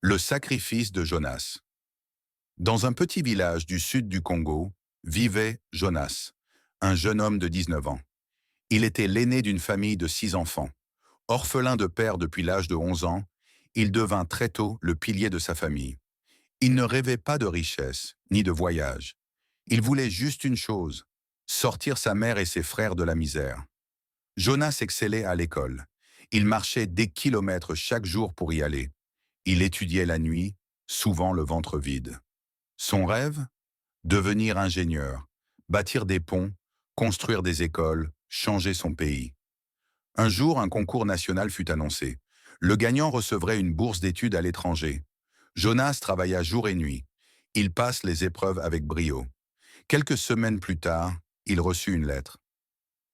Le sacrifice de Jonas. Dans un petit village du sud du Congo, vivait Jonas, un jeune homme de 19 ans. Il était l'aîné d'une famille de 6 enfants. Orphelin de père depuis l'âge de 11 ans, il devint très tôt le pilier de sa famille. Il ne rêvait pas de richesse, ni de voyage. Il voulait juste une chose, sortir sa mère et ses frères de la misère. Jonas excellait à l'école. Il marchait des kilomètres chaque jour pour y aller. Il étudiait la nuit, souvent le ventre vide. Son rêve? Devenir ingénieur, bâtir des ponts, construire des écoles, changer son pays. Un jour, un concours national fut annoncé. Le gagnant recevrait une bourse d'études à l'étranger. Jonas travailla jour et nuit. Il passe les épreuves avec brio. Quelques semaines plus tard, il reçut une lettre.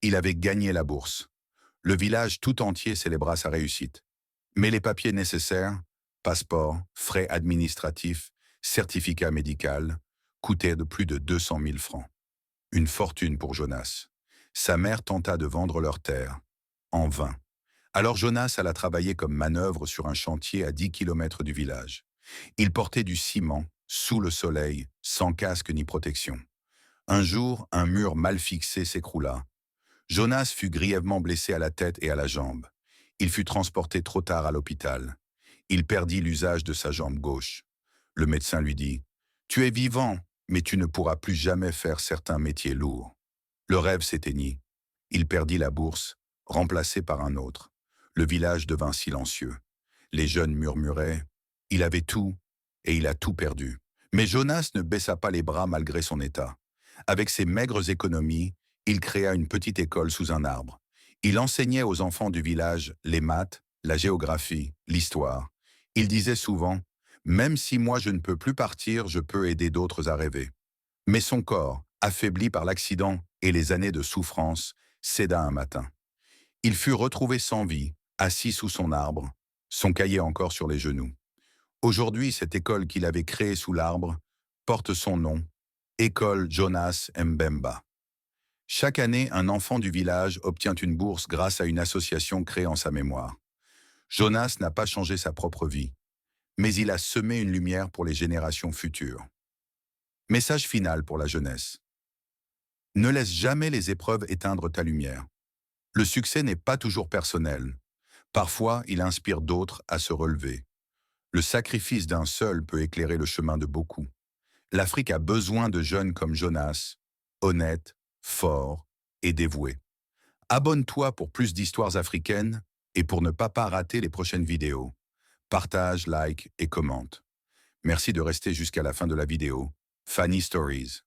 Il avait gagné la bourse. Le village tout entier célébra sa réussite. Mais les papiers nécessaires, passeport, frais administratifs, certificat médical, coûtaient de plus de 200 000 francs. Une fortune pour Jonas. Sa mère tenta de vendre leur terre. En vain. Alors Jonas alla travailler comme manœuvre sur un chantier à 10 kilomètres du village. Il portait du ciment, sous le soleil, sans casque ni protection. Un jour, un mur mal fixé s'écroula. Jonas fut grièvement blessé à la tête et à la jambe. Il fut transporté trop tard à l'hôpital. Il perdit l'usage de sa jambe gauche. Le médecin lui dit « Tu es vivant, mais tu ne pourras plus jamais faire certains métiers lourds. » Le rêve s'éteignit. Il perdit la bourse, remplacé par un autre. Le village devint silencieux. Les jeunes murmuraient « Il avait tout, et il a tout perdu. » Mais Jonas ne baissa pas les bras malgré son état. Avec ses maigres économies, il créa une petite école sous un arbre. Il enseignait aux enfants du village les maths, la géographie, l'histoire. Il disait souvent « Même si moi je ne peux plus partir, je peux aider d'autres à rêver. » Mais son corps, affaibli par l'accident et les années de souffrance, céda un matin. Il fut retrouvé sans vie, assis sous son arbre, son cahier encore sur les genoux. Aujourd'hui, cette école qu'il avait créée sous l'arbre porte son nom, École Jonas Mbemba. Chaque année, un enfant du village obtient une bourse grâce à une association créée en sa mémoire. Jonas n'a pas changé sa propre vie, mais il a semé une lumière pour les générations futures. Message final pour la jeunesse. Ne laisse jamais les épreuves éteindre ta lumière. Le succès n'est pas toujours personnel. Parfois, il inspire d'autres à se relever. Le sacrifice d'un seul peut éclairer le chemin de beaucoup. L'Afrique a besoin de jeunes comme Jonas, honnêtes, forts et dévoués. Abonne-toi pour plus d'histoires africaines et pour ne pas rater les prochaines vidéos. Partage, like et commente. Merci de rester jusqu'à la fin de la vidéo. Funny Stories.